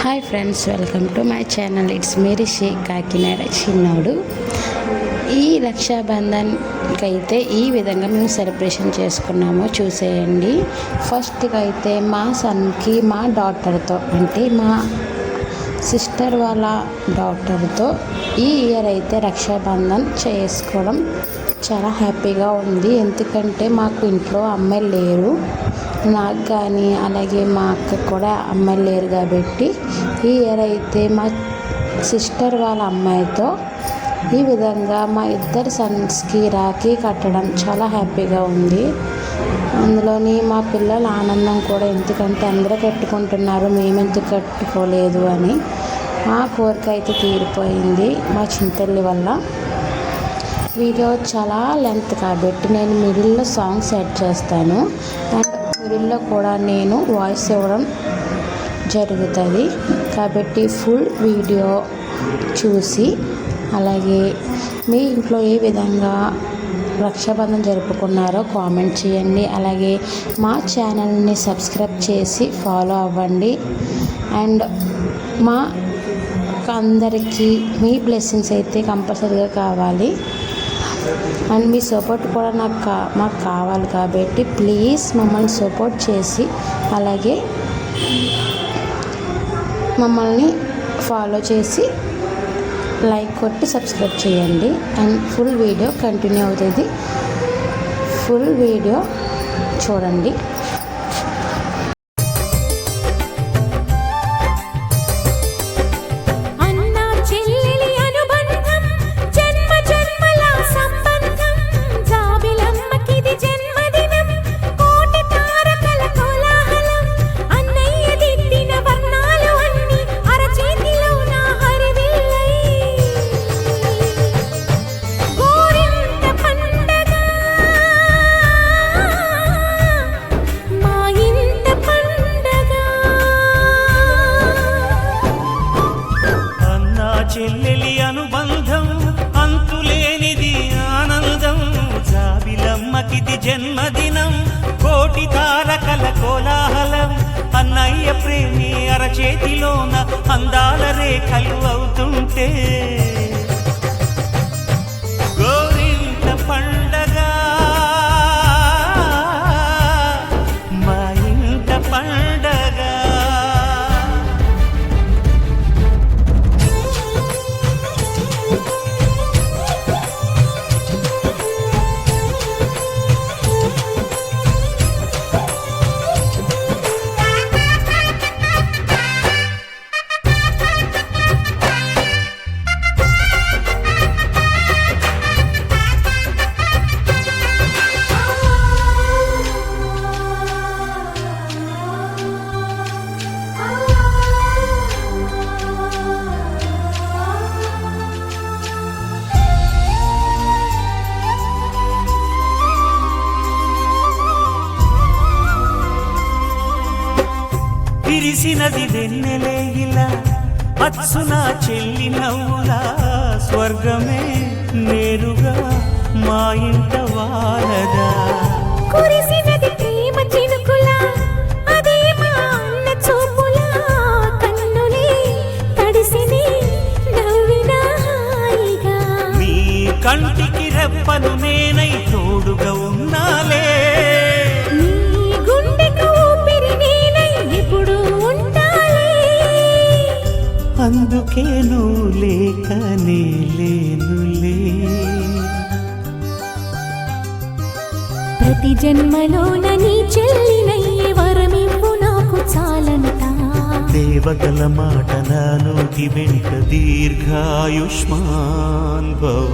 Hi friends, welcome to my channel. It's Mary Shaik Kakinada చిన్నోడు. ఈ రక్షాబంధన్కి అయితే ఈ విధంగా మేము సెలబ్రేషన్ చేసుకున్నామో చూసేయండి. ఫస్ట్గా అయితే మా సన్కి మా డాటర్తో అంటే మా సిస్టర్ వాళ్ళ డాటర్తో ఈ ఇయర్ అయితే రక్షాబంధన్ చేసుకోవడం చాలా హ్యాపీగా ఉంది. ఎందుకంటే మాకు ఇంట్లో అమ్మాయిలు లేరు, నాకు కానీ అలాగే మా అక్క కూడా అమ్మాయిలు లేరు కాబట్టి ఈ ఇయర్ అయితే మా సిస్టర్ వాళ్ళ అమ్మాయితో ఈ విధంగా మా ఇద్దరు సన్స్కి రాఖీ కట్టడం చాలా హ్యాపీగా ఉంది. అందులోని మా పిల్లల ఆనందం కూడా, ఎందుకంటే అందరూ కట్టుకుంటున్నారు మేమెందుకు కట్టుకోలేదు అని మా కోరిక అయితే తీరిపోయింది మా చింతల్లి వల్ల. వీడియో చాలా లెంత్ కాబట్టి నేను మిడిల్లో సాంగ్స్ యాడ్ చేస్తాను అండ్ మిడిల్లో కూడా నేను వాయిస్ ఇవ్వడం జరుగుతుంది కాబట్టి ఫుల్ వీడియో చూసి అలాగే మీ ఇంట్లో ఏ విధంగా రక్షాబంధన్ జరుపుకున్నారో కామెంట్ చేయండి. అలాగే మా ఛానల్ని సబ్స్క్రైబ్ చేసి ఫాలో అవ్వండి. అండ్ మా అందరికీ మీ బ్లెస్సింగ్స్ అయితే కంపల్సరీగా కావాలి అండ్ మీ సపోర్ట్ కూడా మాకు కావాలి కాబట్టి ప్లీజ్ మమ్మల్ని సపోర్ట్ చేసి అలాగే మమ్మల్ని ఫాలో చేసి లైక్ కొట్టి సబ్స్క్రైబ్ చేయండి. అండ్ ఫుల్ వీడియో కంటిన్యూ అవుతుంది, ఫుల్ వీడియో చూడండి. చెల్లెలి అనుబంధం అంతులేనిది ఆనందం, జాబిలమ్మకిది జన్మదినం, కోటి తారకల కోలాహలం, అన్నయ్య ప్రేమి అరచేతిలోన అందాల రేఖలు అవుతుంటే గోరింట పండగ మా ఇంట పండగ. విరిసినది వెన్నెలే ఇలా అచ్చున చెల్లి నవ్వులా, స్వర్గమే నేరుగా మా ఇంట వారదా. కురిసినది ప్రేమ చినుకులా, అదే మా అన్న చూపులా, కన్నులే తడిసిని నవ్వినా హాయిగా. నీ కంటికి రెప్పను నేనై తోడుగా ఉన్నాలే, అందుకే నువ్వు లేకనే లేనులే. ప్రతి జన్మలోన నీ చెల్లినయ్యే వరమివ్వు నాకు చాలంట. దేవతల మాట నా నోటి వెంట దీర్ఘాయుష్మాన్ భవ.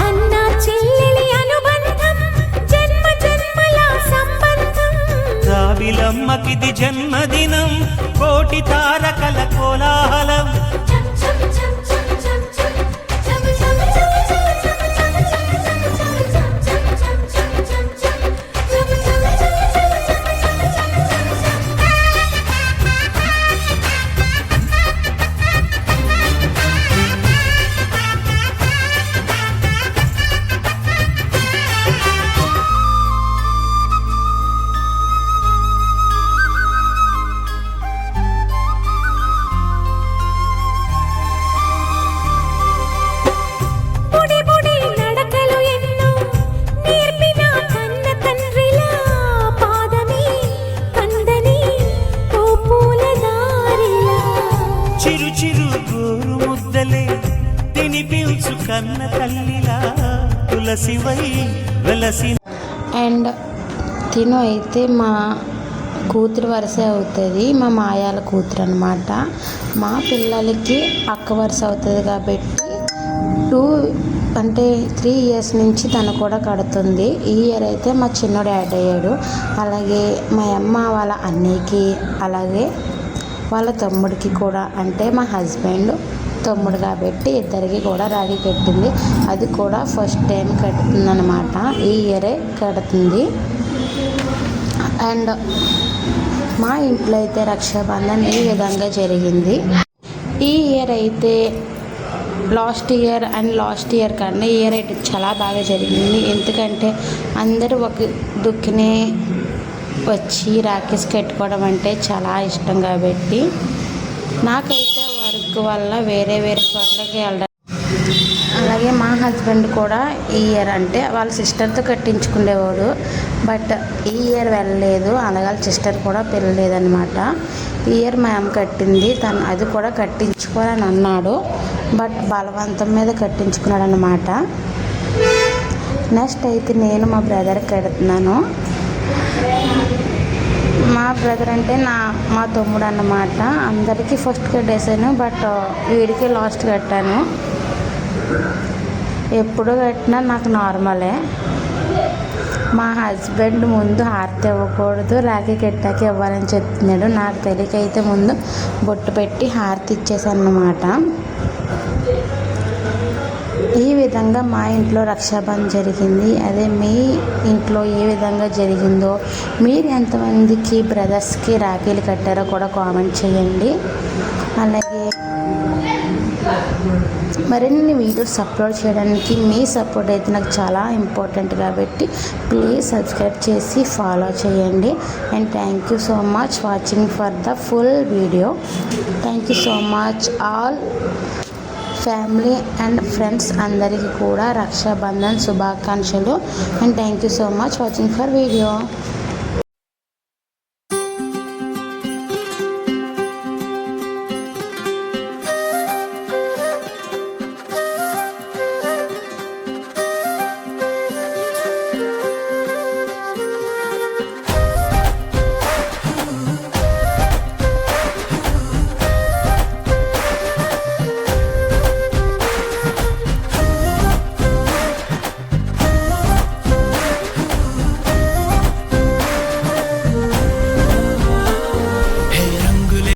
అన్నా చెల్లెలి అనుబంధం జన్మ జన్మల సంబంధం, జాబిలమ్మకిది జన్మదినం, కోటి తారకల కోలాహలం. కన్న తల్లిలా తులసివై వెలసి. అండ్ తిను అయితే మా కూతురు వరుస అవుతుంది, మా మాయాల కూతురు అనమాట. మా పిల్లలకి అక్క వరుస అవుతుంది కాబట్టి 3 ఇయర్స్ నుంచి తను కూడా కడుతుంది. ఈ ఇయర్ అయితే మా చిన్నోడు యాడ్ అయ్యాడు. అలాగే మా అమ్మ వాళ్ళ అన్నయ్యకి, అలాగే వాళ్ళ తమ్ముడికి కూడా, అంటే మా హస్బెండ్ తమ్ముడు కాబట్టి ఇద్దరికి కూడా రాఖీ కట్టింది. అది కూడా ఫస్ట్ టైం కడుతుంది అనమాట, ఈ ఇయరే కడుతుంది. అండ్ మా ఇంట్లో అయితే రక్షాబంధన్ ఈ విధంగా జరిగింది. ఈ ఇయర్ అయితే లాస్ట్ ఇయర్ కన్నా ఈ ఇయర్ అయితే చాలా బాగా జరిగింది. ఎందుకంటే అందరూ ఒక దుక్కునే వచ్చి రాఖీస్ కట్టుకోవడం అంటే చాలా ఇష్టం కాబట్టి. నాకైతే వర్క్ వల్ల వేరే చోట్లకి వెళ్ళడం, అలాగే మా హస్బెండ్ కూడా ఈ ఇయర్ అంటే వాళ్ళ సిస్టర్తో కట్టించుకునేవాడు, బట్ ఈ ఇయర్ వెళ్ళలేదు. అలాగే వాళ్ళ సిస్టర్ కూడా పెళ్ళలేదనమాట. ఈ ఇయర్ మా అమ్మ కట్టింది. తను అది కూడా కట్టించుకోవాలని అన్నాడు, బట్ బలవంతం మీద కట్టించుకున్నాడు అనమాట. నెక్స్ట్ అయితే నేను మా బ్రదర్కి కడుతున్నాను. మా బ్రదర్ అంటే మా తమ్ముడు అన్నమాట. అందరికీ ఫస్ట్ కట్టేసాను, బట్ వీడికి లాస్ట్ కట్టాను. ఎప్పుడు కట్టినా నాకు నార్మలే. మా హస్బెండ్ ముందు హారతి ఇవ్వకూడదు, రాఖీ కట్టాక ఇవ్వాలని చెప్తున్నాడు. నాకు తెలియకైతే ముందు బొట్టు పెట్టి హారతి ఇచ్చేసాను అన్నమాట. ఈ విధంగా మా ఇంట్లో రక్షాబంధన్ జరిగింది. అదే మీ ఇంట్లో ఏ విధంగా జరిగిందో, మీరు ఎంతమందికి బ్రదర్స్కి రాఖీలు కట్టారో కూడా కామెంట్ చేయండి. అలాగే మరిన్ని వీడియోస్ అప్లోడ్ చేయడానికి మీ సపోర్ట్ అయితే నాకు చాలా ఇంపార్టెంట్ కాబట్టి ప్లీజ్ సబ్స్క్రైబ్ చేసి ఫాలో చేయండి. And thank you so much watching for the full video. Thank you so much all family and friends అందరికీ కూడా రక్షాబంధన్ శుభాకాంక్షలు. And thank you so much watching for video.